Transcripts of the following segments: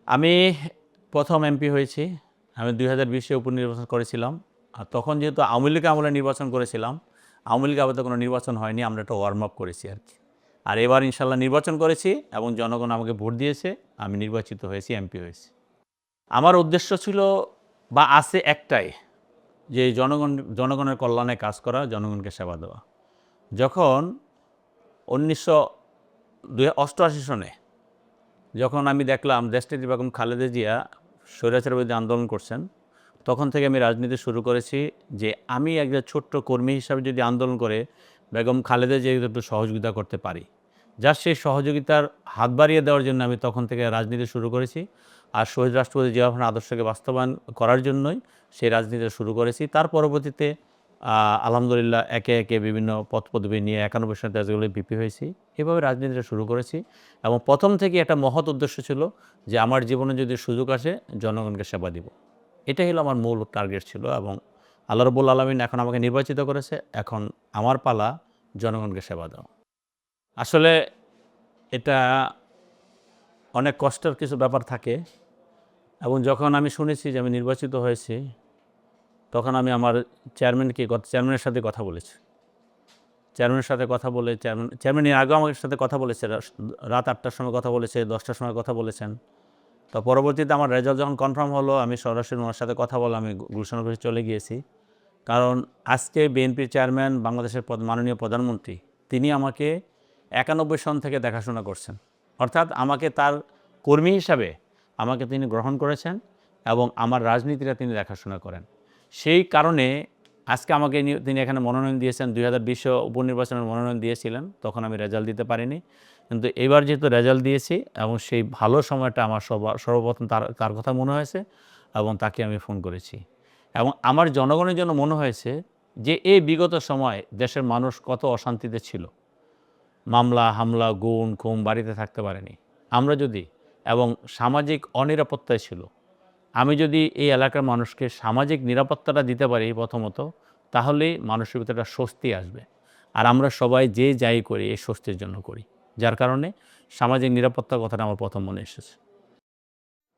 আমি প্রথম এমপি হয়েছি। আমি ২০২০-এ উপনির্বাচন করেছিলাম। আর তখন যেহেতু আওয়ামী লীগ আমলে নির্বাচন করেছিলাম, আওয়ামী লীগ আমলে কোনো নির্বাচন হয়নি। আমরা একটা ওয়ার্ম আপ করেছি আরকি। আর এবার ইনশাআল্লাহ নির্বাচন করেছি এবং জনগণ আমাকে ভোট দিয়েছে। আমি নির্বাচিত হয়েছি, এমপি হয়েছি। আমার উদ্দেশ্য ছিল বা আছে একটাই, যে জনগণের কল্যাণে কাজ করা, জনগণকে সেবা দেওয়া। যখন ১৯৮৮ সনে যখন আমি দেখলাম দেশনেত্রী বেগম খালেদা জিয়া স্বৈরাচার বিরুদ্ধে আন্দোলন করছেন, তখন থেকে আমি রাজনীতি শুরু করেছি যে আমি একজন ছোট্ট কর্মী হিসাবে যদি আন্দোলন করে বেগম খালেদা জিয়াকে একটু সহযোগিতা করতে পারি, যার সেই সহযোগিতার হাত বাড়িয়ে দেওয়ার জন্য আমি তখন থেকে রাজনীতি শুরু করেছি। আর শহীদ রাষ্ট্রপতি জিয়া রহমানের আদর্শকে বাস্তবায়ন করার জন্যই সেই রাজনীতি শুরু করেছি। তার পরবর্তীতে আলহামদুলিল্লাহ একে একে বিভিন্ন পদ পদবি নিয়ে ৯১ সনে দেশগুলো বিপি হয়েছি। এভাবে রাজনীতিটা শুরু করেছি এবং প্রথম থেকেই একটা মহৎ উদ্দেশ্য ছিল যে আমার জীবনে যদি সুযোগ আসে জনগণকে সেবা দিব। এটাই হলো আমার মূল টার্গেট ছিল এবং আল্লাহ রাব্বুল আলামিন এখন আমাকে নির্বাচিত করেছে। এখন আমার পালা জনগণকে সেবা দেওয়া। আসলে এটা অনেক কষ্টের কিছু ব্যাপার থাকে এবং যখন আমি শুনেছি যে আমি নির্বাচিত হয়েছি, তখন আমি আমার চেয়ারম্যানের সাথে কথা বলেছি। চেয়ারম্যানের সাথে কথা বলে চেয়ারম্যান এর আগেও আমার সাথে কথা বলেছে। রাত ৮টার সময় কথা বলেছে, ১০টার সময় কথা বলেছেন। তো পরবর্তীতে আমার রেজাল্ট যখন কনফার্ম হলো, আমি সরাসরি ওনার সাথে কথা বলে আমি গুলশান অফিসে চলে গিয়েছি। কারণ আজকে বিএনপির চেয়ারম্যান, বাংলাদেশের মাননীয় প্রধানমন্ত্রী, তিনি আমাকে ৯১ সন থেকে দেখাশোনা করছেন। অর্থাৎ আমাকে তার কর্মী হিসাবে আমাকে তিনি গ্রহণ করেছেন এবং আমার রাজনীতিটা তিনি দেখাশোনা করেন। সেই কারণে আজকে আমাকে তিনি এখানে মনোনয়ন দিয়েছেন। ২০২০ উপনির্বাচনের মনোনয়ন দিয়েছিলেন, তখন আমি রেজাল্ট দিতে পারিনি। কিন্তু এবার যেহেতু রেজাল্ট দিয়েছি এবং সেই ভালো সময়টা আমার সর্বপ্রথম তার কথা মনে হয়েছে এবং তাকে আমি ফোন করেছি। এবং আমার জনগণের জন্য মনে হয়েছে যে এই বিগত সময় দেশের মানুষ কত অশান্তিতে ছিল। মামলা, হামলা, গুম, খুন, বাড়িতে থাকতে পারেনি। আমরা যদি এবং সামাজিক অনিরাপত্তায় ছিল। আমি যদি এই এলাকার মানুষকে সামাজিক নিরাপত্তাটা দিতে পারি প্রথমত, তাহলেই মানুষের ভিতরে একটা স্বস্তি আসবে। আর আমরা সবাই যে যাই করি এই স্বস্তির জন্য করি। যার কারণে সামাজিক নিরাপত্তার কথাটা আমার প্রথম মনে এসেছে।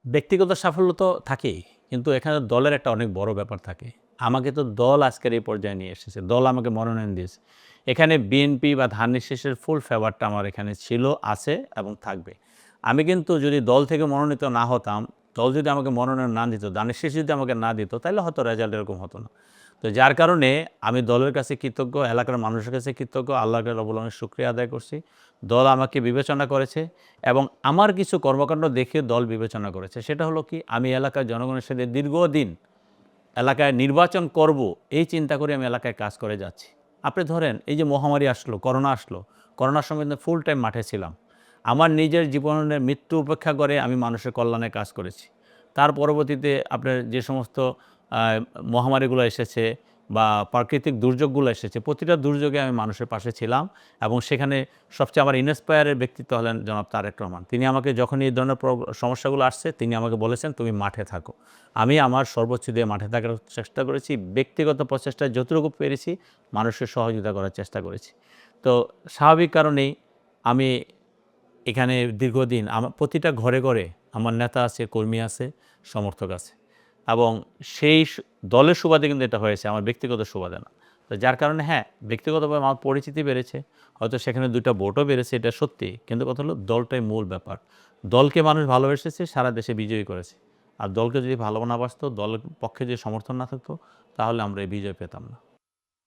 ব্যক্তিগত সাফল্য তো থাকেই, কিন্তু এখানে দলের একটা অনেক বড় ব্যাপার থাকে। আমাকে তো দল আজকের এই পর্যায়ে নিয়ে এসেছে। দল আমাকে মনোনয়ন দিয়েছে। এখানে বিএনপি বা ধানের শীষের ফুল ফেভারটা আমার এখানে ছিল, আছে এবং থাকবে। আমি কিন্তু যদি দল থেকে মনোনীত না হতাম, দল যদি আমাকে মনোনয়ন না দিত, ধানের শীষ যদি আমাকে না দিত, তাহলে হয়তো রেজাল্ট এরকম হতো না। তো যার কারণে আমি দলের কাছে কৃতজ্ঞ, এলাকার মানুষের কাছে কৃতজ্ঞ, আল্লাহকে রব্বুল আলামিনের শুকরিয়া আদায় করছি। দল আমাকে বিবেচনা করেছে এবং আমার কিছু কর্মকাণ্ড দেখে দল বিবেচনা করেছে। সেটা হলো কি, আমি এলাকার জনগণের সাথে দীর্ঘদিন এলাকায় নির্বাচন করব, এই চিন্তা করে আমি এলাকায় কাজ করে যাচ্ছি। আপনি ধরেন এই যে মহামারী আসলো, করোনা আসলো, করোনার সময় কিন্তু ফুল টাইম মাঠে ছিলাম। আমার নিজের জীবনের মৃত্যু উপেক্ষা করে আমি মানুষের কল্যাণে কাজ করেছি। তার পরবর্তীতে আপনার যে সমস্ত আ মহামারীগুলো এসেছে বা প্রাকৃতিক দুর্যোগগুলো এসেছে, প্রতিটা দুর্যোগে আমি মানুষের পাশে ছিলাম এবং সেখানে সবচেয়ে আমার ইন্সপায়ারের ব্যক্তিত্ব হলেন জনাব তারেক রহমান। তিনি আমাকে যখন এই ধরনের সমস্যাগুলো আসছে, তিনি আমাকে বলেছেন, "তুমি মাঠে থাকো।" আমি আমার সর্বোচ্চ দিয়ে মাঠে থাকার চেষ্টা করেছি। ব্যক্তিগত প্রচেষ্টায় যতটুকু পেরেছি মানুষের সহযোগিতা করার চেষ্টা করেছি। তো স্বাভাবিক কারণেই আমি এখানে দীর্ঘদিন প্রতিটা ঘরে, ঘরে আমার নেতা আছে, কর্মী আছে, সমর্থক আছে এবং সেই দলের সুবাদে কিন্তু এটা হয়েছে, আমার ব্যক্তিগত সুবাদে না। তো যার কারণে হ্যাঁ, ব্যক্তিগতভাবে আমার পরিচিতি বেড়েছে। হয়তো সেখানে ২ টা ভোটও বেড়েছে, এটা সত্যি। কিন্তু কথা হলো দলটাই মূল ব্যাপার। দলকে মানুষ ভালোবেসেছে, সারা দেশে বিজয়ী করেছে। আর দলকে যদি ভালো না বাসতো, দলের পক্ষে যদি সমর্থন না থাকতো, তাহলে আমরা এই বিজয় পেতাম না।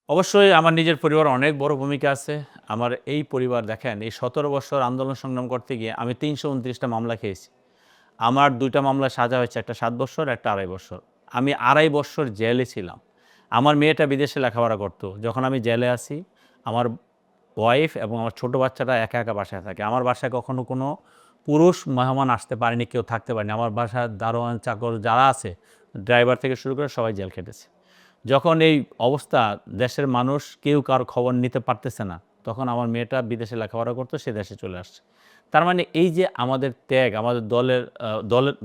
অবশ্যই আমার নিজের পরিবারের অনেক বড় ভূমিকা আছে। আমার এই পরিবার দেখেন, এই ১৭ বছর আন্দোলন সংগ্রাম করতে গিয়ে আমি ৩২৯ টা মামলা খেয়েছি। আমার ২ টা মামলায় সাজা হয়েছে, একটা ৭ বৎসর, একটা ২.৫ বৎসর। আমি ২.৫ বৎসর জেলে ছিলাম। আমার মেয়েটা বিদেশে লেখাপড়া করত। যখন আমি জেলে আছি, আমার ওয়াইফ এবং আমার ছোট বাচ্চাটা একা, একা বাসায় থাকে। আমার বাসায় কখনো কোনো পুরুষ মেহমান আসতে পারেনি, কেউ থাকতে পারেনি। আমার বাসায় দারোয়ান, চাকর যারা আছে, ড্রাইভার থেকে শুরু করে সবাই জেল খেটেছে। যখন এই অবস্থা, দেশের মানুষ কেউ কারো খবর নিতে পারতেছে না, তখন আমার মেয়েটা বিদেশে লেখাপড়া করতো, সে দেশে চলে আসছে। তার মানে এই যে আমাদের ত্যাগ, আমাদের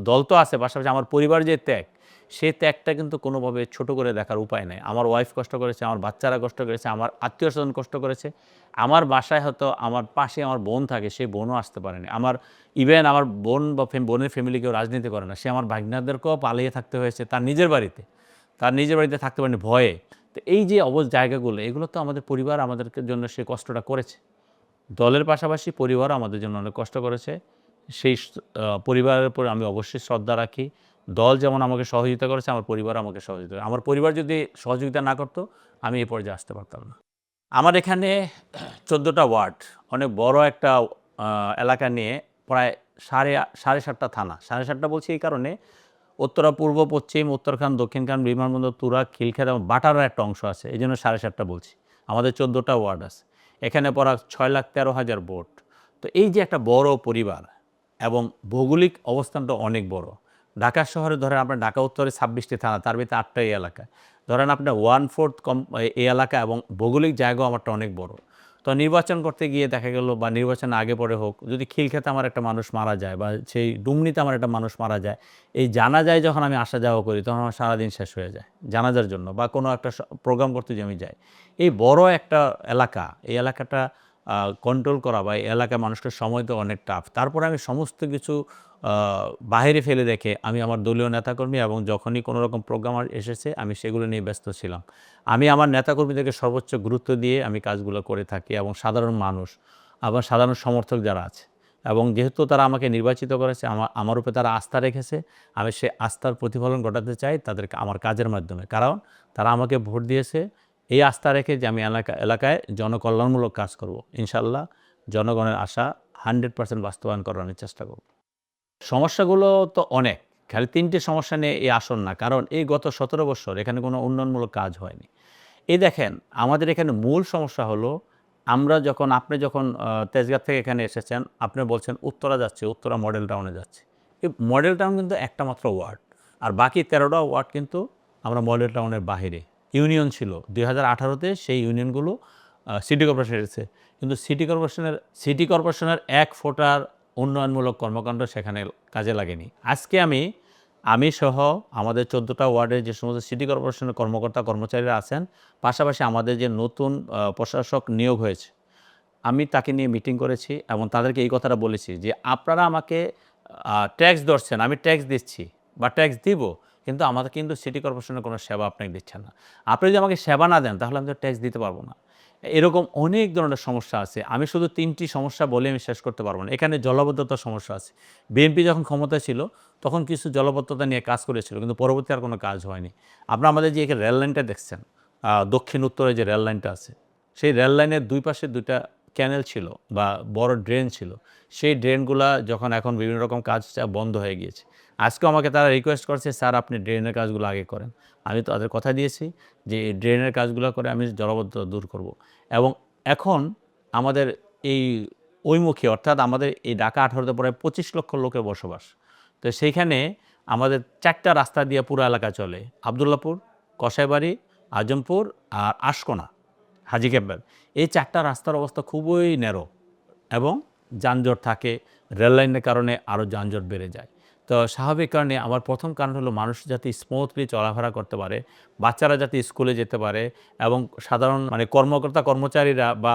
দল তো আছে, পাশাপাশি আমার পরিবারের যে ত্যাগ, সেই ত্যাগটা কিন্তু কোনোভাবে ছোট করে দেখার উপায় নাই। আমার ওয়াইফ কষ্ট করেছে, আমার বাচ্চারা কষ্ট করেছে, আমার আত্মীয়স্বজন কষ্ট করেছে। আমার বাসায় হয়তো আমার পাশে আমার বোন থাকে, সেই বোনও আসতে পারেনি। আমার ইভেন আমার বোন বা বোনের ফ্যামিলি কেউ রাজনীতি করে না। সে আমার ভাগ্নাদেরকেও পালিয়ে থাকতে হয়েছে তার নিজের বাড়িতে। তার নিজের বাড়িতে থাকতে পারেনি ভয়ে। তো এই যে জায়গাগুলো, এগুলো তো আমাদের পরিবার আমাদেরকে জন্য সেই কষ্টটা করেছে। দলের পাশাপাশি পরিবারও আমাদের জন্য অনেক কষ্ট করেছে। সেই পরিবারের উপর আমি অবশ্যই শ্রদ্ধা রাখি। দল যেমন আমাকে সহযোগিতা করেছে, আমার পরিবারও আমাকে সহযোগিতা করে। আমার পরিবার যদি সহযোগিতা না করতো, আমি এই পর্যায়ে আসতে পারতাম না। আমার এখানে ১৪টা ওয়ার্ড, অনেক বড় একটা আ এলাকা নিয়ে প্রায় সাড়ে ৭টা থানা। সাড়ে ৭টা বলছি এই কারণে, উত্তরা, পূর্ব, পশ্চিম, উত্তরখান, দক্ষিণখান, বিমানবন্দর, তুরাগ, খিলক্ষেত এবং বাটারও একটা অংশ আছে। এজন্য সাড়ে ৭টা বলছি। আমাদের ১৪টা ওয়ার্ড আছে। এখানে পড়া ৬,১৩,০০০ ভোট। তো এই যে একটা বড় পরিবার এবং ভৌগোলিক অবস্থানটা অনেক বড়। ঢাকা শহরে ধরেন আপনার ঢাকা উত্তরে ২৬টি থানা, তার ভিতরে ৮টা এই এলাকায়। ধরেন আপনার 1/4 এই এলাকা এবং ভৌগোলিক জায়গাও আমারটা অনেক বড়। তো নির্বাচন করতে গিয়ে দেখা গেল বা নির্বাচনের আগে পরে হোক, যদি খিলক্ষেতে আমার একটা মানুষ মারা যায় বা সেই ডুমনিতে আমার একটা মানুষ মারা যায়, এই জানাজায় যখন আমি আসা যাওয়া করি তখন আমার সারাদিন শেষ হয়ে যায় জানাজার জন্য, বা কোনো একটা প্রোগ্রাম করতে যে আমি যাই। এই বড় একটা এলাকা, এই এলাকাটা কন্ট্রোল করা বা এই এলাকার মানুষকে সময় দেওয়া অনেক টাফ। তারপরে আমি সমস্ত কিছু বাহিরে ফেলে রেখে আমি আমার দলীয় নেতাকর্মী এবং যখনই কোনো রকম প্রোগ্রাম এসেছে আমি সেগুলো নিয়ে ব্যস্ত ছিলাম। আমি আমার নেতাকর্মীদেরকে সর্বোচ্চ গুরুত্ব দিয়ে আমি কাজগুলো করে থাকি এবং সাধারণ মানুষ, আবার সাধারণ সমর্থক যারা আছে, এবং যেহেতু তারা আমাকে নির্বাচিত করেছে, আমার উপরে তারা আস্থা রেখেছে, আমি সে আস্থার প্রতিফলন ঘটাতে চাই তাদেরকে আমার কাজের মাধ্যমে। কারণ তারা আমাকে ভোট দিয়েছে এই আস্থা রেখে যে আমি এলাকায় জনকল্যাণমূলক কাজ করব। ইনশাআল্লাহ জনগণের আশা 100% বাস্তবায়ন করার আমি চেষ্টা করব। সমস্যাগুলো তো অনেক। খালি ৩টে সমস্যা নিয়ে এই আসন না। কারণ এই গত ১৭ বৎসর এখানে কোনো উন্নয়নমূলক কাজ হয়নি। এই দেখেন, আমাদের এখানে মূল সমস্যা হলো, আপনি যখন তেজগাঁ থেকে এখানে এসেছেন, আপনি বলছেন উত্তরা যাচ্ছি, উত্তরা মডেল টাউনে যাচ্ছি। এই মডেল টাউন কিন্তু একটা মাত্র ওয়ার্ড। আর বাকি ১৩টা ওয়ার্ড কিন্তু আমরা মডেল টাউনের বাহিরে। ইউনিয়ন ছিল। ২০১৮ সেই ইউনিয়নগুলো সিটি কর্পোরেশন এসেছে। কিন্তু সিটি কর্পোরেশনের ১ ফোঁটার উন্নয়নমূলক কর্মকাণ্ড সেখানে কাজে লাগেনি। আজকে আমি সহ আমাদের ১৪টা ওয়ার্ডের যে সমস্ত সিটি কর্পোরেশনের কর্মকর্তা কর্মচারীরা আছেন, পাশাপাশি আমাদের যে নতুন প্রশাসক নিয়োগ হয়েছে, আমি তাকে নিয়ে মিটিং করেছি এবং তাদেরকে এই কথাটা বলেছি যে, আপনারা আমাকে ট্যাক্স ধরছেন, আমি ট্যাক্স দিচ্ছি বা ট্যাক্স দিব, কিন্তু আমাদের কিন্তু সিটি কর্পোরেশনের কোনো সেবা আপনাকে দিচ্ছেন না। আপনি যদি আমাকে সেবা না দেন তাহলে আমি তো ট্যাক্স দিতে পারবো না। এরকম অনেক ধরনের সমস্যা আছে। আমি শুধু ৩টি সমস্যা বলে আমি শেষ করতে পারব না। এখানে জলাবদ্ধতার সমস্যা আছে। বিএনপি যখন ক্ষমতায় ছিল তখন কিছু জলাবদ্ধতা নিয়ে কাজ করেছিল, কিন্তু পরবর্তী আর কোনো কাজ হয়নি। আপনারা আমাদের যে এখানে রেল লাইনটা দেখছেন, দক্ষিণ উত্তরে যে রেল লাইনটা আছে, সেই রেল লাইনের ২ পাশে ২টা ক্যানেল ছিল বা বড় ড্রেন ছিল। সেই ড্রেনগুলা যখন এখন বিভিন্ন রকম কাজ বন্ধ হয়ে গিয়েছে। আজকেও আমাকে তারা রিকোয়েস্ট করছে, স্যার আপনি ড্রেনের কাজগুলো আগে করেন। আমি তাদের কথা দিয়েছি যে এই ড্রেনের কাজগুলো করে আমি জলাবদ্ধতা দূর করব। এবং এখন আমাদের এই ওইমুখী, অর্থাৎ আমাদের এই ঢাকা ১৮তে প্রায় ২৫ লক্ষ লোকের বসবাস। তো সেইখানে আমাদের ৪টা রাস্তা দিয়ে পুরো এলাকা চলে। আব্দুল্লাহপুর, কসাইবাড়ি, আজমপুর আর আশকোনা, হাজী ক্যাম্পের। এই ৪টা রাস্তার অবস্থা খুবই ন্যারো এবং যানজট থাকে। রেল লাইনের কারণে আরও যানজট বেড়ে যায়। তো স্বাভাবিক কারণে আমার প্রথম কারণ হলো মানুষ যাতে স্মুথলি চলাফেরা করতে পারে, বাচ্চারা যাতে স্কুলে যেতে পারে এবং সাধারণ কর্মকর্তা কর্মচারীরা বা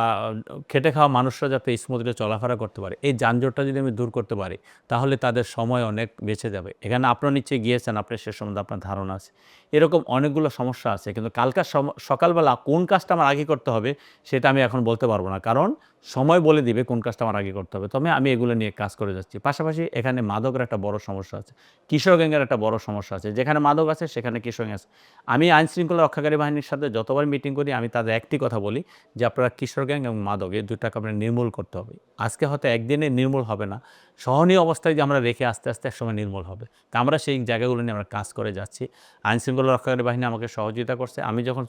খেটে খাওয়া মানুষরা যাতে স্মুথলি চলাফেরা করতে পারে। এই যানজটটা যদি আমি দূর করতে পারি তাহলে তাদের সময় অনেক বেঁচে যাবে। এখানে আপনারা নিশ্চয়ই গিয়েছেন, আপনার সে সম্বন্ধে আপনার ধারণা আছে। এরকম অনেকগুলো সমস্যা আছে, কিন্তু কালকার সকালবেলা কোন কাজটা আমার আগে করতে হবে সেটা আমি এখন বলতে পারবো না, কারণ সময় বলে দিবে কোন কাজটা আমার আগে করতে হবে। তবে আমি এগুলো নিয়ে কাজ করে যাচ্ছি। পাশাপাশি এখানে মাদকের একটা বড় সমস্যা আছে, কিশোর গ্যাংয়ের একটা বড় সমস্যা আছে। যেখানে মাদক আছে সেখানে কিশোর গ্যাং আছে। আমি আইনশৃঙ্খলা রক্ষাকারী বাহিনীর সাথে যতবার মিটিং করি আমি তাদের একটি কথা বলি যে, আপনারা কিশোর গ্যাং এবং মাদক এই দুটাকে আপনার নির্মূল করতে হবে। আজকে হয়তো একদিনে নির্মূল হবে না, সহনীয় অবস্থায় যে আমরা রেখে আস্তে আস্তে একসময় নির্মূল হবে। তা আমরা সেই জায়গাগুলো নিয়ে আমরা কাজ করে যাচ্ছি। আইনশৃঙ্খলা রক্ষাকারী বাহিনী আমাকে সহযোগিতা করছে। আমি যখন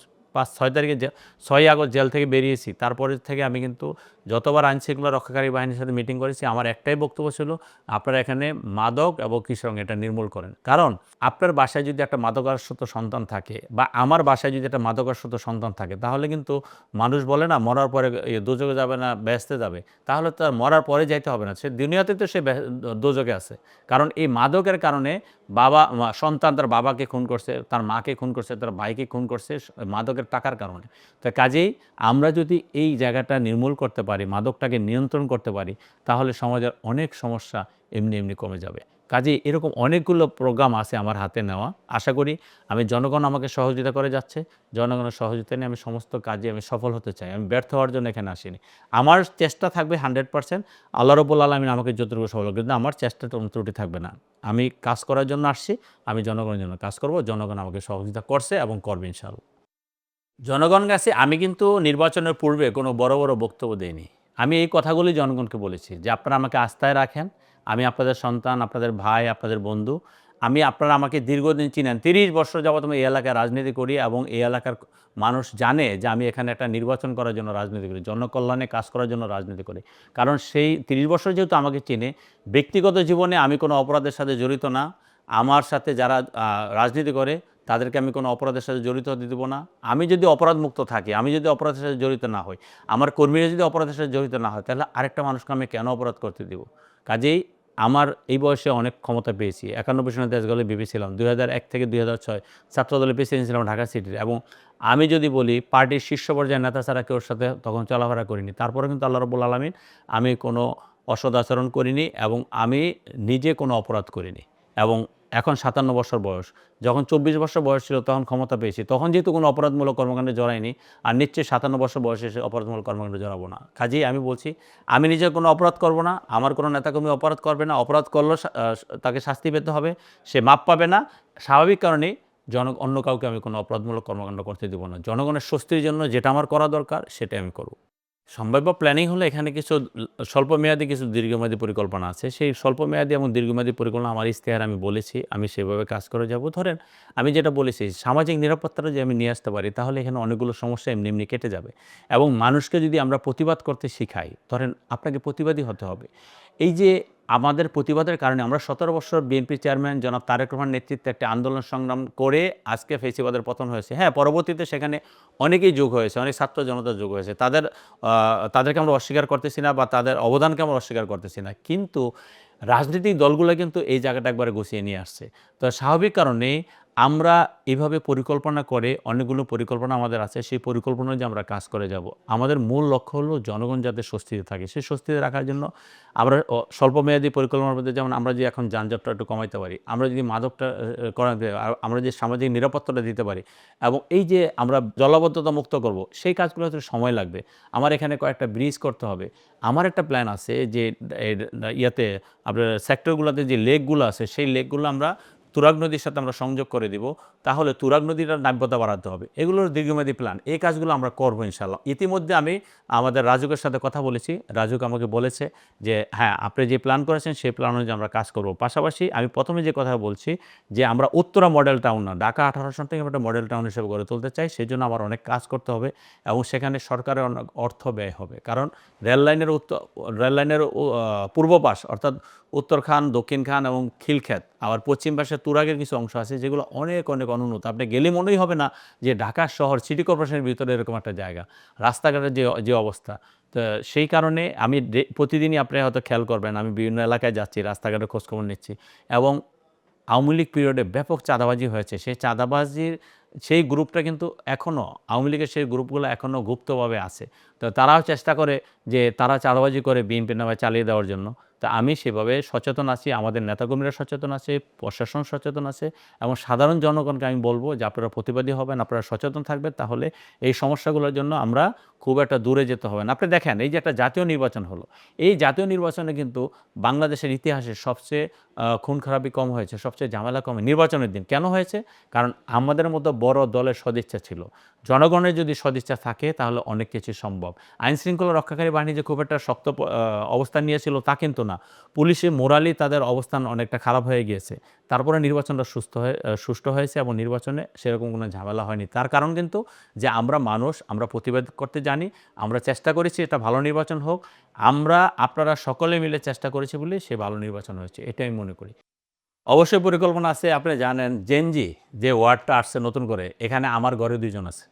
৬ তারিখে ৬ই আগস্ট জেল থেকে বেরিয়েছি, তারপরে থেকে আমি কিন্তু যতবার আইনশৃঙ্খলা রক্ষাকারী বাহিনীর সাথে মিটিং করেছি আমার একটাই বক্তব্য ছিল, আপনারা এখানে মাদক এবং কিশোর এটা নির্মূল করেন। কারণ আপনার বাসায় যদি একটা মাদকাসক্ত সন্তান থাকে বা আমার বাসায় যদি একটা মাদকাসক্ত সন্তান থাকে, তাহলে কিন্তু মানুষ বলে না মরার পরে দোজখে যাবে না বেহেশতে যাবে, তাহলে তার মরার পরে যাইতে হবে না, সে দুনিয়াতে তো সে দোজখে আছে। কারণ এই মাদকের কারণে সন্তান তার বাবাকে খুন করছে, তার মাকে খুন করছে, তার ভাইকে খুন করছে মাদকের টাকার কারণে। তো কাজেই আমরা যদি এই জায়গাটা নির্মূল করতে পারি, মাদকটাকে নিয়ন্ত্রণ করতে পারি, তাহলে সমাজের অনেক সমস্যা এমনি এমনি কমে যাবে। কাজেই এরকম অনেকগুলো প্রোগ্রাম আছে আমার হাতে নেওয়া। আশা করি আমি জনগণ আমাকে সহযোগিতা করে যাচ্ছে। জনগণের সহযোগিতা নিয়ে আমি সমস্ত কাজে আমি সফল হতে চাই। আমি ব্যর্থ হওয়ার জন্য এখানে আসিনি। আমার চেষ্টা থাকবে 100%। আল্লাহ রাব্বুল আলামিন আমাকে যতটুকু সফল, কিন্তু আমার চেষ্টাটা কোনো ত্রুটি থাকবে না। আমি কাজ করার জন্য আসছি। আমি জনগণের জন্য কাজ করব। জনগণ আমাকে সহযোগিতা করছে এবং করবে ইনশাআল্লাহ। জনগণ কাছে আমি কিন্তু নির্বাচনের পূর্বে কোনো বড়, বড় বক্তব্য দেইনি। আমি এই কথাগুলি জনগণকে বলেছি যে, "আপনারা আমাকে আস্থায় রাখেন। আমি আপনাদের সন্তান, আপনাদের ভাই, আপনাদের বন্ধু। আপনারা আমাকে দীর্ঘদিন চিনেন। ৩০ বছর যাবৎ আমি এই এলাকায় রাজনীতি করি এবং এই এলাকার মানুষ জানে যে আমি এখানে একটা নির্বাচন করার জন্য রাজনীতি করি। জনকল্যাণে কাজ করার জন্য রাজনীতি করি।" কারণ সেই ৩০ বছর যেহেতু আমাকে চিনে, ব্যক্তিগত জীবনে আমি কোনো অপরাধের সাথে জড়িত না। আমার সাথে যারা রাজনীতি করে তাদেরকে আমি কোনো অপরাধের সাথে জড়িত হতে দেব না। আমি যদি অপরাধমুক্ত থাকি, আমি যদি অপরাধের সাথে জড়িত না হই, আমার কর্মীরা যদি অপরাধের সাথে জড়িত না হয়, তাহলে আরেকটা মানুষকে আমি কেন অপরাধ করতে দিব? কাজেই আমার এই বয়সে অনেক ক্ষমতা পেয়েছি। ৯১ সনে দেশ গেলে বিপি ছিলাম। ২০০১ থেকে ২০০৬ ছাত্রদলের প্রেসিডেন্ট ছিলাম ঢাকা সিটির। এবং আমি যদি বলি পার্টির শীর্ষ পর্যায়ের নেতা ছাড়া কেউর সাথে তখন চলাফেরা করিনি। তারপরেও কিন্তু আল্লাহ রাব্বুল আলামিন আমি কোনো অসৎ আচরণ করিনি এবং আমি নিজে কোনো অপরাধ করিনি। এবং এখন ৫৭ বছর বয়স। যখন ২৪ বছর বয়স ছিল তখন ক্ষমতা পেয়েছি। তখন যেহেতু কোনো অপরাধমূলক কর্মকাণ্ডে জড়াইনি, আর নিশ্চয়ই ৫৭ বছর বয়সে এসে অপরাধমূলক কর্মকাণ্ডে জড়াবো না। কাজেই আমি বলছি, আমি নিজে কোনো অপরাধ করব না, আমার কোনো নেতাকর্মী অপরাধ করবে না। অপরাধ করলেও তাকে শাস্তি পেতে হবে, সে মাপ পাবে না। স্বাভাবিক কারণেই অন্য কাউকে আমি কোনো অপরাধমূলক কর্মকাণ্ড করতে দেব না। জনগণের স্বস্তির জন্য যেটা আমার করা দরকার সেটাই আমি করব। সম্ভাব্য প্ল্যানিং হলো এখানে কিছু স্বল্পমেয়াদী কিছু দীর্ঘমেয়াদী পরিকল্পনা আছে। সেই স্বল্পমেয়াদী এবং দীর্ঘমেয়াদী পরিকল্পনা আমার ইশতেহারে আমি বলেছি, আমি সেভাবে কাজ করে যাব। ধরেন আমি যেটা বলেছি সামাজিক নিরাপত্তাটা যদি আমি নিয়ে আসতে পারি, তাহলে এখানে অনেকগুলো সমস্যা এমনি, এমনি কেটে যাবে। এবং মানুষকে যদি আমরা প্রতিবাদ করতে শিখাই, ধরেন আপনাকে প্রতিবাদী হতে হবে। এই যে আমাদের প্রতিবাদের কারণে আমরা ১৭ বছর বিএনপি চেয়ারম্যান জনাব তারেক রহমানের নেতৃত্বে একটা আন্দোলন সংগ্রাম করে আজকে ফেসিবাদের পতন হয়েছে। হ্যাঁ, পরবর্তীতে সেখানে অনেকেই যোগ হয়েছে, অনেক ছাত্র জনতা যোগ হয়েছে। তাদেরকে আমরা অস্বীকার করতেছি না বা তাদের অবদানকে আমরা অস্বীকার করতেছি না। কিন্তু রাজনৈতিক দলগুলো কিন্তু এই জায়গাটা একবারে গুছিয়ে নিয়ে আসছে। তো স্বাভাবিক কারণেই আমরা এভাবে পরিকল্পনা করে অনেকগুলো পরিকল্পনা আমাদের আছে। সেই পরিকল্পনা অনুযায়ী আমরা কাজ করে যাব। আমাদের মূল লক্ষ্য হলো জনগণ যাতে স্বস্তিতে থাকে। সেই স্বস্তিতে রাখার জন্য আমরা স্বল্পমেয়াদী পরিকল্পনার মধ্যে যেমন আমরা যে এখন যানজটটা একটু কমাইতে পারি, আমরা যদি মাদকটা কমাতে, আমরা যে সামাজিক নিরাপত্তাটা দিতে পারি এবং এই যে আমরা জলাবদ্ধতা মুক্ত করব, সেই কাজগুলো হয়তো সময় লাগবে। আমার এখানে কয়েকটা ব্রিজ করতে হবে। আমার একটা প্ল্যান আছে যে ইয়াতে আপনার সেক্টরগুলোতে যে লেকগুলো আছে, সেই লেকগুলো আমরা তুরাগ নদীর সাথে আমরা সংযোগ করে দিব। তাহলে তুরাগ নদীটার নাব্যতা বাড়াতে হবে। এগুলোর দীর্ঘমেয়াদী প্ল্যান। এই কাজগুলো আমরা করব ইনশাআল্লাহ। ইতিমধ্যে আমি আমাদের রাজুকের সাথে কথা বলেছি। রাজুক আমাকে বলেছে যে, "হ্যাঁ, আপনি যে প্ল্যান করেছেন সেই প্ল্যান অনুযায়ী আমরা কাজ করব।" পাশাপাশি আমি ১ম এ যে কথা বলছি যে আমরা উত্তরা মডেল টাউন না, ঢাকা ১৮ সন থেকে আমরা একটা মডেল টাউন হিসেবে গড়ে তুলতে চাই। সেজন্য আমার অনেক কাজ করতে হবে এবং সেখানে সরকারের অনেক অর্থ ব্যয় হবে। কারণ রেললাইনের পূর্ব পাশ অর্থাৎ উত্তরখান, দক্ষিণখান এবং খিলক্ষেত, আবার পশ্চিম পাশে তুরাগের কিছু অংশ আছে যেগুলো অনেক, অনেক অনুন্নত। আপনি গেলে মনেই হবে না যে ঢাকা শহর সিটি কর্পোরেশনের ভিতরে এরকম একটা জায়গা। রাস্তাঘাটের যে অবস্থা। তো সেই কারণে আমি প্রতিদিনই আপনি হয়তো খেয়াল করবেন, আমি বিভিন্ন এলাকায় যাচ্ছি, রাস্তাঘাটের খোঁজখবর নিচ্ছি এবং আওয়ামী লীগ পিরিয়ডে ব্যাপক চাঁদাবাজি হয়েছে। সেই চাঁদাবাজির সেই গ্রুপটা কিন্তু এখনও আওয়ামী লীগের সেই গ্রুপগুলো এখনও গুপ্তভাবে আছে। তো তারাও চেষ্টা করে যে তারা চাঁদাবাজি করে বিএনপির নামে চালিয়ে দেওয়ার জন্য। তা আমি সেভাবে সচেতন আছি, আমাদের নেতাকর্মীরা সচেতন আছে, প্রশাসন সচেতন আছে এবং সাধারণ জনগণকে আমি বলব যে আপনারা প্রতিবাদী হবেন, আপনারা সচেতন থাকবেন, তাহলে এই সমস্যাগুলোর জন্য আমরা খুব একটা দূরে যেতে হবে না। আপনি দেখেন এই যে একটা জাতীয় নির্বাচন হলো, এই জাতীয় নির্বাচনে কিন্তু বাংলাদেশের ইতিহাসে সবচেয়ে খুন খারাপি কম হয়েছে, সবচেয়ে ঝামেলা কম নির্বাচনের দিন। কেন হয়েছে? কারণ আমাদের মতো বড় দলের সদিচ্ছা ছিল। জনগণের যদি সদিচ্ছা থাকে তাহলে অনেক কিছু সম্ভব। সম্ভব। আইনশৃঙ্খলা রক্ষাকারী বাহিনী যে খুব একটা শক্ত অবস্থান নিয়েছিল তা কিন্তু না। পুলিশে মোরালি তাদের অবস্থান অনেকটা খারাপ হয়ে গিয়েছে। তারপরে নির্বাচনটা সুষ্ঠু হয়েছে এবং নির্বাচনে সেরকম কোনো ঝামেলা হয়নি। তার কারণ কিন্তু যে আমরা মানুষ, আমরা প্রতিবাদ করতে জানি, আমরা চেষ্টা করেছি এটা ভালো নির্বাচন হোক। আপনারা সকলে মিলে চেষ্টা করেছি বলেই সে ভালো নির্বাচন হয়েছে। এটাই আমি মনে করি। অবশ্যই পরিকল্পনা আছে। আপনি জানেন জেনজি যে ওয়ার্ডটা আসছে নতুন করে, এখানে আমার ঘরে ২ জন আছে।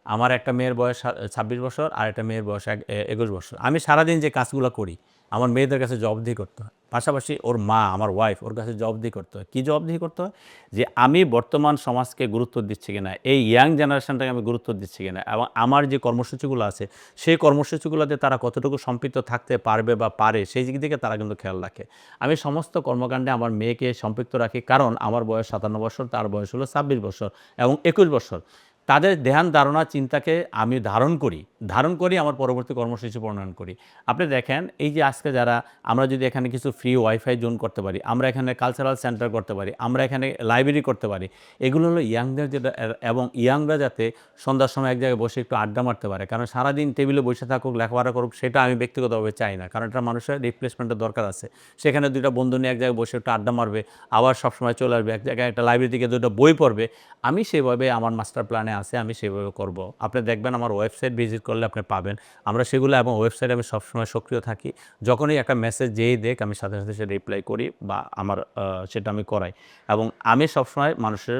আমার একটা মেয়ের বয়স ২৬ বছর আর একটা মেয়ের বয়স ২১ বছর। আমি সারাদিন যে কাজগুলো করি, আমার মেয়েদের কাছে জবাবদিহি করতে হয়। পাশাপাশি ওর মা, আমার ওয়াইফ, ওর কাছে জবাবদিহি করতে হয়। কি জবাবদিহি করতে হয়? যে আমি বর্তমান সমাজকে গুরুত্ব দিচ্ছি কিনা, এই ইয়াং জেনারেশনটাকে আমি গুরুত্ব দিচ্ছি কিনা এবং আমার যে কর্মসূচিগুলো আছে, সেই কর্মসূচিগুলোতে তারা কতটুকু সম্পৃক্ত থাকতে পারবে বা পারে, সেই দিক থেকে তারা কিন্তু খেয়াল রাখে। আমি সমস্ত কর্মকাণ্ডে আমার মেয়েকে সম্পৃক্ত রাখি, কারণ আমার বয়স ৫৭ বছর, তার বয়স হলো ২৬ বছর এবং ২১ বছর। তাদের ধ্যান ধারণা চিন্তাকে আমি ধারণ করি আমার পরবর্তী কর্মসূচি প্রণয়ন করি। আপনি দেখেন এই যে আজকে যারা আমরা যদি এখানে কিছু ফ্রি ওয়াইফাই জোন করতে পারি, আমরা এখানে কালচারাল সেন্টার করতে পারি, আমরা এখানে লাইব্রেরি করতে পারি, এগুলো হলো ইয়াংদের যেটা এবং ইয়াংরা যাতে সন্ধ্যার সময় এক জায়গায় বসে একটু আড্ডা মারতে পারে। কারণ সারাদিন টেবিলে বসে থাকুক, লেখাপড়া করুক, সেটা আমি ব্যক্তিগতভাবে চাই না। কারণ এটা মানুষের রিপ্লেসমেন্টের দরকার আছে। সেখানে ২ টা বন্ধু নিয়ে এক জায়গায় বসে একটু আড্ডা মারবে, আবার সবসময় চলে আসবে এক জায়গায়, একটা লাইব্রেরি থেকে ২ টা বই পড়বে। আমি সেভাবে আমার মাস্টার প্ল্যানে আছে, আমি সেভাবে করব। আপনি দেখবেন আমার ওয়েবসাইট ভিজিট করলে আপনি পাবেন। আমরা সেগুলো এবং ওয়েবসাইটে আমি সবসময় সক্রিয় থাকি। যখনই একটা মেসেজ যেই দেখ আমি সাথে, সাথে সে রিপ্লাই করি বা আমার সেটা আমি করাই। এবং আমি সবসময় মানুষের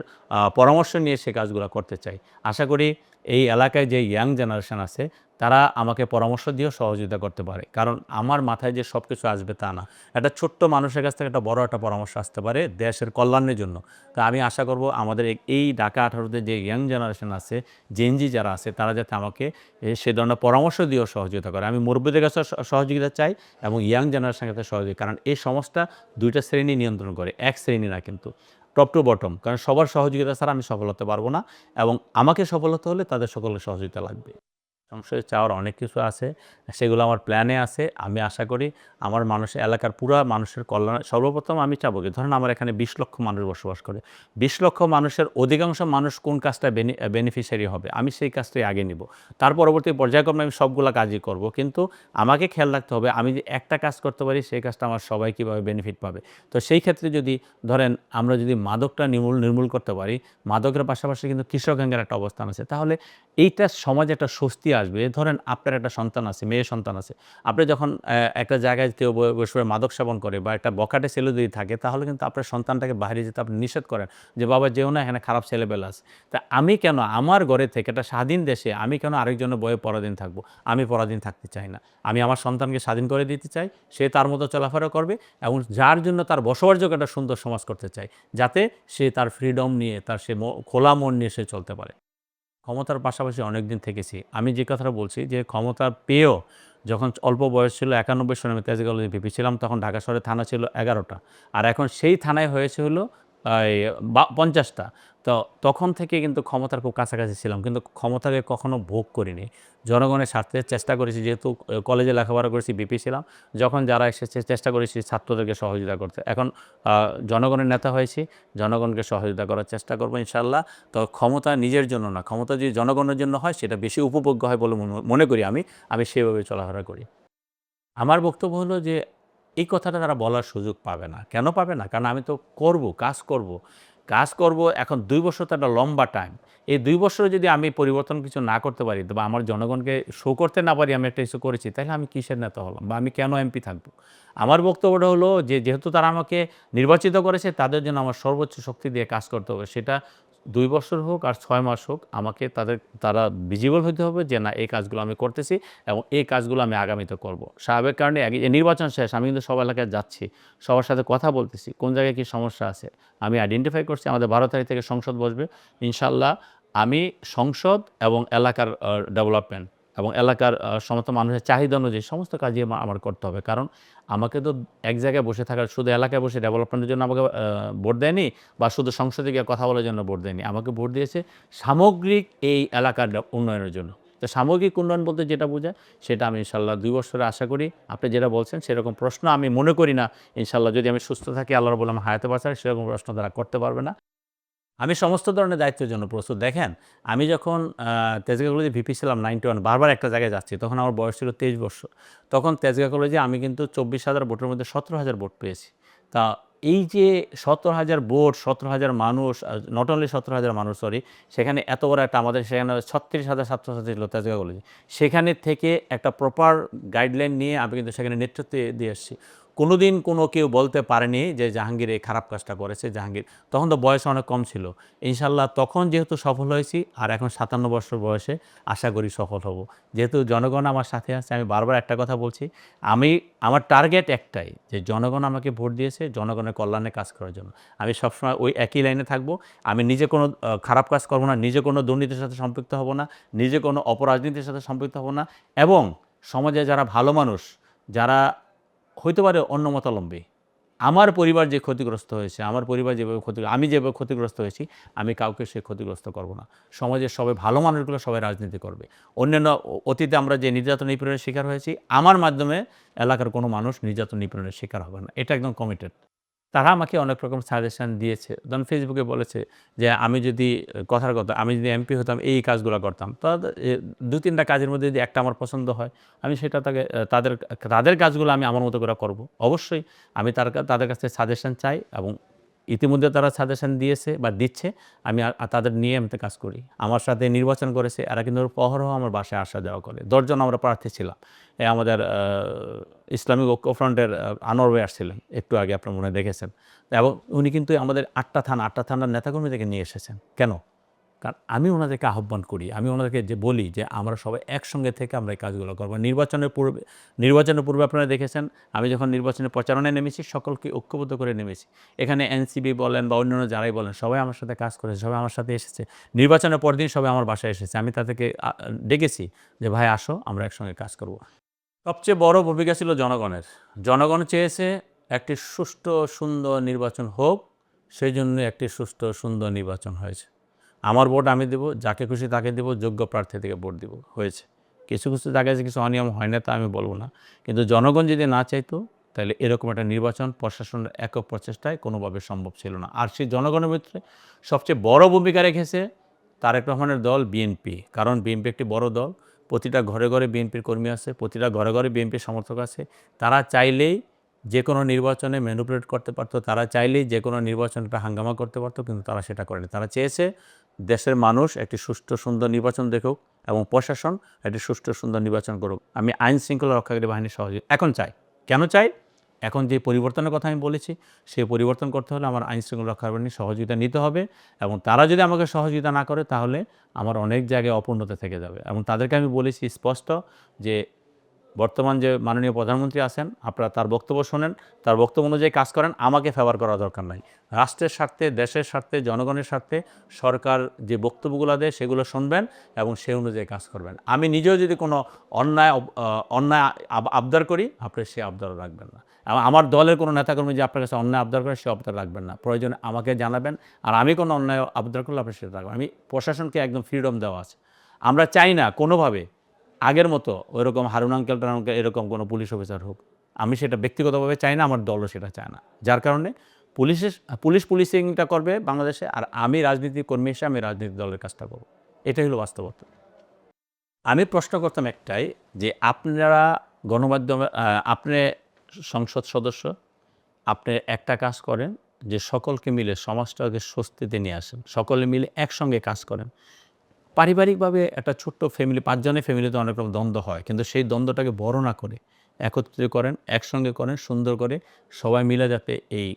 পরামর্শ নিয়ে সে কাজগুলো করতে চাই। আশা করি এই এলাকায় যে ইয়াং জেনারেশন আছে তারা আমাকে পরামর্শ দিয়েও সহযোগিতা করতে পারে। কারণ আমার মাথায় যে সব কিছু আসবে তা না। একটা ছোট্ট মানুষের কাছ থেকে একটা বড় একটা পরামর্শ আসতে পারে দেশের কল্যাণের জন্য। তো আমি আশা করব আমাদের এই ঢাকা ১৮-তে যে ইয়াং জেনারেশন আছে, জেনজি যারা আছে তারা যাতে আমাকে সে ধরনের পরামর্শ দিয়েও সহযোগিতা করে। আমি মুরব্বিদের কাছে সহযোগিতা চাই এবং ইয়াং জেনারেশনের কাছে সহযোগিতা। কারণ এই সমাজটা ২ টা শ্রেণী নিয়ন্ত্রণ করে, এক শ্রেণী না কিন্তু। Top to bottom. কারণ সবার সহযোগিতা ছাড়া আমি সফল হতে পারব না এবং আমাকে সফল হতে হলে তাদের সকলের সহযোগিতা লাগবে। সংসারে চাওয়ার অনেক কিছু আছে। সেগুলো আমার প্ল্যানে আছে। আমি আশা করি আমার এলাকার পুরা মানুষের কল্যাণ সর্বপ্রথম আমি চাবো কি ধরেন আমার এখানে ২০ লক্ষ মানুষ বসবাস করে। ২০ লক্ষ মানুষের অধিকাংশ মানুষ কোন কাজটা বেনিফিশিয়ারি হবে আমি সেই কাজটাই আগে নিব। তার পরবর্তী পর্যায়ক্রমে আমি সবগুলা কাজই করব। কিন্তু আমাকে খেয়াল রাখতে হবে আমি যে একটা কাজ করতে পারি সেই কাজটা আমার সবাই কীভাবে বেনিফিট পাবে। তো সেই ক্ষেত্রে যদি ধরেন আমরা যদি মাদকটা নির্মূল করতে পারি, মাদকের পাশাপাশি কিন্তু কৃষক গ্যাংয়ের একটা অবস্থান আছে। তাহলে এইটা সমাজে একটা স্বস্তি আসবে। ধরেন আপনার একটা সন্তান আছে, মেয়ে সন্তান আছে। আপনি যখন একটা জায়গায় কেউ বসে মাদক সেবন করে বা একটা বখাটে ছেলে যদি থাকে তাহলে কিন্তু আপনার সন্তানটাকে বাইরে যেতে আপনি নিষেধ করেন যে, "বাবা যেও না, এখানে খারাপ ছেলেপেলে আছে।" তা আমি কেন আমার ঘরে থেকে একটা স্বাধীন দেশে আমি কেন আরেকজনের বয়ে পরাধীন থাকবো? আমি পরাধীন থাকতে চাই না। আমি আমার সন্তানকে স্বাধীন করে দিতে চাই। সে তার মতো চলাফেরা করবে এবং যার জন্য তার বসবাসযোগ্য একটা সুন্দর সমাজ করতে চাই। যাতে সে তার ফ্রিডম নিয়ে তার সে খোলা মন নিয়ে সে চলতে পারে। ক্ষমতার পাশাপাশি অনেকদিন থেকেছি। আমি যে কথাটা বলছি যে ক্ষমতা পেয়েও যখন অল্প বয়স ছিল ৯১ সনে আমি তেজগাঁও কলেজে ভিপি ছিলাম তখন ঢাকা শহরে থানা ছিল ১১টা। আর এখন সেই থানায় হয়েছে হলো এই ৫০টা। তো তখন থেকে কিন্তু ক্ষমতার খুব কাছাকাছি ছিলাম। কিন্তু ক্ষমতাকে কখনো ভোগ করিনি। জনগণের স্বার্থে চেষ্টা করেছি যেহেতু কলেজে লেখাপড়া করেছি, ভিপি ছিলাম। যখন যারা এসেছে চেষ্টা করেছি ছাত্রদেরকে সহযোগিতা করতে। এখন জনগণের নেতা হয়েছি, জনগণকে সহযোগিতা করার চেষ্টা করব ইনশাআল্লাহ। তো ক্ষমতা নিজের জন্য না, ক্ষমতা যদি জনগণের জন্য হয় সেটা বেশি উপভোগ্য হয় বলে মনে করি আমি। আমি সেভাবে চলাফেরা করি। আমার বক্তব্য হলো যে এই কথাটা তারা বলার সুযোগ পাবে না। কেন পাবে না? কারণ আমি তো করব, কাজ করব। কাজ করব এখন ২ বছর তো একটা লম্বা টাইম। এই ২ বছরে যদি আমি পরিবর্তন কিছু না করতে পারি বা আমার জনগণকে শো করতে না পারি আমি একটা কিছু করেছি, তাহলে আমি কিসের নেতা হলাম বা আমি কেন এমপি থাকব? আমার বক্তব্যটা হলো যে যেহেতু তারা আমাকে নির্বাচিত করেছে তাদের জন্য আমার সর্বোচ্চ শক্তি দিয়ে কাজ করতে হবে। সেটা ২ বছর হোক আর ৬ মাস হোক আমাকে তারা ভিজিবল হইতে হবে যে না এই কাজগুলো আমি করতেছি এবং এই কাজগুলো আমি আগামীতে করব। স্বাভাবিক কারণে নির্বাচন শেষ আমি কিন্তু সব এলাকায় যাচ্ছি। সবার সাথে কথা বলতেছি। কোন জায়গায় কী সমস্যা আছে। আমি আইডেন্টিফাই করছি আমাদের ১২ তারিখ থেকে সংসদ বসবে। ইনশাআল্লাহ আমি সংসদ এবং এলাকার ডেভেলপমেন্ট এবং এলাকার সমস্ত মানুষের চাহিদা অনুযায়ী সমস্ত কাজই আমার করতে হবে। কারণ আমাকে তো এক জায়গায় বসে থাকার শুধু এলাকায় বসে ডেভেলপমেন্টের জন্য আমাকে ভোট দেয়নি বা শুধু সংসদে গিয়ে কথা বলার জন্য ভোট দেয়নি। আমাকে ভোট দিয়েছে সামগ্রিক এই এলাকার উন্নয়নের জন্য। তো সামগ্রিক উন্নয়ন বলতে যেটা বোঝায় সেটা আমি ইনশাআল্লাহ ২ বছরে আশা করি আপনি যেটা বলছেন সেরকম প্রশ্ন আমি মনে করি না ইনশাআল্লাহ যদি আমি সুস্থ থাকি আল্লাহ রাব্বুল আলামিন হায়াতে বাঁচায় সেরকম প্রশ্ন তারা করতে পারবে না। আমি সমস্ত ধরনের দায়িত্বের জন্য প্রস্তুত। দেখেন, আমি যখন তেজগাঁ কলেজে ভিপি ছিলাম 91, বারবার একটা জায়গায় যাচ্ছি। তখন আমার বয়স ছিল 23 বৎসর। তখন তেজগাঁ কলেজে আমি কিন্তু 24,000 ভোটের মধ্যে 17,000 ভোট পেয়েছি। তা এই যে 17,000 ভোট, 17,000 মানুষ, নট অনলি 17,000 মানুষ, সরি, সেখানে এত বড় একটা, আমাদের সেখানে 36,000 ছাত্রছাত্রী ছিল তেজগাঁ কলেজে। সেখানে থেকে একটা প্রপার গাইডলাইন নিয়ে আমি কিন্তু সেখানে নেতৃত্ব দিয়ে এসেছি। কোনোদিন কেউ বলতে পারেনি যে জাহাঙ্গীর এই খারাপ কাজটা করেছে। জাহাঙ্গীর তখন তো বয়স অনেক কম ছিল। ইনশাল্লাহ তখন যেহেতু সফল হয়েছি, আর এখন 57 বছর বয়সে আশা করি সফল হব। যেহেতু জনগণ আমার সাথে আছে, আমি বারবার একটা কথা বলছি, আমার টার্গেট একটাই, যে জনগণ আমাকে ভোট দিয়েছে জনগণের কল্যাণে কাজ করার জন্য। আমি সবসময় ওই একই লাইনে থাকব। আমি নিজে কোনো খারাপ কাজ করব না, নিজে কোনো দুর্নীতির সাথে সম্পৃক্ত হব না, নিজে কোনো অপরাজনীতির সাথে সম্পৃক্ত হব না, এবং সমাজে যারা ভালো মানুষ, যারা হইতে পারে অন্য মতাবলম্বী, আমার পরিবার যে ক্ষতিগ্রস্ত হয়েছে, আমার পরিবার যেভাবে আমি যেভাবে ক্ষতিগ্রস্ত হয়েছি, আমি কাউকে সে ক্ষতিগ্রস্ত করব না। সমাজের সবাই ভালো মানুষগুলো সবাই রাজনীতি করবে। অন্যান্য অতীতে আমরা যে নির্যাতন নিপীড়নের শিকার হয়েছি, আমার মাধ্যমে এলাকার কোনো মানুষ নির্যাতন নিপীড়নের শিকার হবে না। এটা একদম কমিটেড। তারা আমাকে অনেক রকম সাজেশন দিয়েছে। ধরুন ফেসবুকে বলেছে যে আমি যদি কথার কথা, আমি যদি এমপি হতাম এই কাজগুলো করতাম। তো ২-৩টা কাজের মধ্যে যদি একটা আমার পছন্দ হয়, আমি সেটা তাদের কাজগুলো আমি আমার মতো করে করব। অবশ্যই আমি তাদের কাছ থেকে সাজেশন চাই, এবং ইতিমধ্যে তারা সাজেশন দিয়েছে বা দিচ্ছে। আমি তাদের নিয়ে আমি কাজ করি। আমার সাথে নির্বাচন করেছে, এরা কিন্তু অহরহ আমার বাসায় আসা যাওয়া করে। ১০ জন আমরা প্রার্থী ছিলাম। আমাদের ইসলামিক ঐক্যফ্রন্টের আনোয়ার ভাই আসছিলেন একটু আগে, আপনার মনে হয় দেখেছেন। এবং উনি কিন্তু আমাদের ৮টা থানার নেতাকর্মীদেরকে নিয়ে এসেছেন। কেন? কারণ আমি ওনাদেরকে আহ্বান করি, আমি ওনাদেরকে বলি যে আমরা সবাই একসঙ্গে থেকে আমরা এই কাজগুলো করব। নির্বাচনের পূর্বে আপনারা দেখেছেন, আমি যখন নির্বাচনের প্রচারণায় নেমেছি, সকলকে ঐক্যবদ্ধ করে নেমেছি। এখানে এনসিপি বলেন বা অন্যান্য যারাই বলেন, সবাই আমার সাথে কাজ করেছে, সবাই আমার সাথে এসেছে। নির্বাচনের পরদিন সবাই আমার বাসায় এসেছে। আমি তাদেরকে ডেকেছি যে ভাই আসো, আমরা একসঙ্গে কাজ করব। সবচেয়ে বড় ভূমিকা ছিল জনগণের। জনগণ চেয়েছে একটি সুষ্ঠু সুন্দর নির্বাচন হোক, সেই জন্য একটি সুষ্ঠু সুন্দর নির্বাচন হয়েছে। আমার ভোট আমি দেব, যাকে খুশি তাকে দেব, যোগ্য প্রার্থী থেকে ভোট দেব, হয়েছে। কিছু জায়গায় যে কিছু অনিয়ম হয় না তা আমি বলবো না, কিন্তু জনগণ যদি না চাইতো, তাহলে এরকম একটা নির্বাচন প্রশাসনের একক প্রচেষ্টায় কোনোভাবে সম্ভব ছিল না। আর সেই জনগণের ভিতরে সবচেয়ে বড় ভূমিকা রেখেছে তারেক রহমানের দল বিএনপি। কারণ বিএনপি একটি বড় দল, প্রতিটা ঘরে ঘরে বিএনপির কর্মী আছে, প্রতিটা ঘরে ঘরে বিএনপির সমর্থক আছে। তারা চাইলেই যে কোনো নির্বাচনে ম্যানিপুলেট করতে পারতো, তারা চাইলেই যে কোনো নির্বাচনে একটা হাঙ্গামা করতে পারতো, কিন্তু তারা সেটা করেনি। তারা চেয়েছে দেশের মানুষ একটি সুষ্ঠু সুন্দর নির্বাচন দেখুক, এবং প্রশাসন একটি সুষ্ঠু সুন্দর নির্বাচন করুক। আমি আইন শৃঙ্খলা রক্ষাকারী বাহিনীর সহযোগিতা এখন চাই। কেন চাই? এখন যে পরিবর্তনের কথা আমি বলেছি, সেই পরিবর্তন করতে হলে আমার আইন শৃঙ্খলা রক্ষাকারী বাহিনীর সহযোগিতা নিতে হবে, এবং তারা যদি আমাকে সহযোগিতা না করে, তাহলে আমার অনেক জায়গায় অপূর্ণতা থেকে যাবে। এবং তাদেরকে আমি বলেছি স্পষ্ট যে বর্তমান যে মাননীয় প্রধানমন্ত্রী আছেন, আপনারা তার বক্তব্য শোনেন, তার বক্তব্য অনুযায়ী কাজ করেন, আমাকে ফেভার করা দরকার নাই। রাষ্ট্রের স্বার্থে, দেশের স্বার্থে, জনগণের স্বার্থে সরকার যে বক্তব্যগুলো দেয় সেগুলো শুনবেন এবং সেই অনুযায়ী কাজ করবেন। আমি নিজেও যদি কোনো অন্যায় আবদার করি, আপনি সে আবদারও রাখবেন না। আমার দলের কোনো নেতাকর্মী যে আপনার কাছে অন্যায় আবদার করে, সে আবদার রাখবেন না। প্রয়োজনে আমাকে জানাবেন, আর আমি কোনো অন্যায় আবদার করলে আপনি সেটা রাখবেন। আমি প্রশাসনকে একদম ফ্রিডম দেওয়া আছে। আমরা চাই না কোনোভাবে আগের মতো ওইরকম হারুন আঙ্কেল এরকম কোনো পুলিশ অফিসার হোক। আমি সেটা ব্যক্তিগতভাবে চাই না, আমার দলও সেটা চায় না। যার কারণে পুলিশিংটা করবে বাংলাদেশে, আর আমি রাজনীতি কর্মী হিসেবে আমি রাজনীতি দলের কাজটা করব। এটাই হলো বাস্তবতা। আমি প্রশ্ন করতাম একটাই, যে আপনারা গণমাধ্যমে, আপনি সংসদ সদস্য, আপনি একটা কাজ করেন যে সকলকে মিলে সমাজটাকে স্বস্তিতে নিয়ে আসেন, সকলে মিলে একসঙ্গে কাজ করেন। পারিবারিকভাবে একটা ছোট্ট ফ্যামিলি, ৫ জনের ফ্যামিলিতে অনেক রকম দ্বন্দ্ব হয়, কিন্তু সেই দ্বন্দ্বটাকে বড় না করে একত্রিত করেন, একসঙ্গে করেন, সুন্দর করে সবাই মিলে, যাতে এই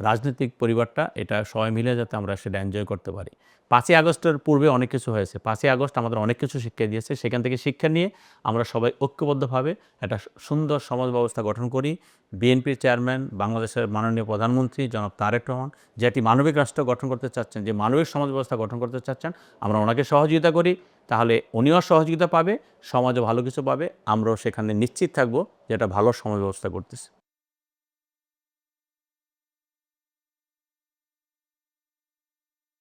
রাজনৈতিক পরিবারটা, এটা সবাই মিলে যাতে আমরা সেটা এনজয় করতে পারি। ৫ই আগস্টের পূর্বে অনেক কিছু হয়েছে। ৫ই আগস্ট আমাদের অনেক কিছু শিক্ষা দিয়েছে। সেখান থেকে শিক্ষা নিয়ে আমরা সবাই ঐক্যবদ্ধভাবে একটা সুন্দর সমাজ ব্যবস্থা গঠন করি। বিএনপির চেয়ারম্যান, বাংলাদেশের মাননীয় প্রধানমন্ত্রী জনাব তারেক রহমান যে একটি মানবিক রাষ্ট্র গঠন করতে চাচ্ছেন, যে মানবিক সমাজ ব্যবস্থা গঠন করতে চাচ্ছেন, আমরা ওনাকে সহযোগিতা করি। তাহলে উনিও সহযোগিতা পাবে, সমাজও ভালো কিছু পাবে, আমরাও সেখানে নিশ্চিত থাকবো যে একটা ভালো সমাজ ব্যবস্থা করতেছে।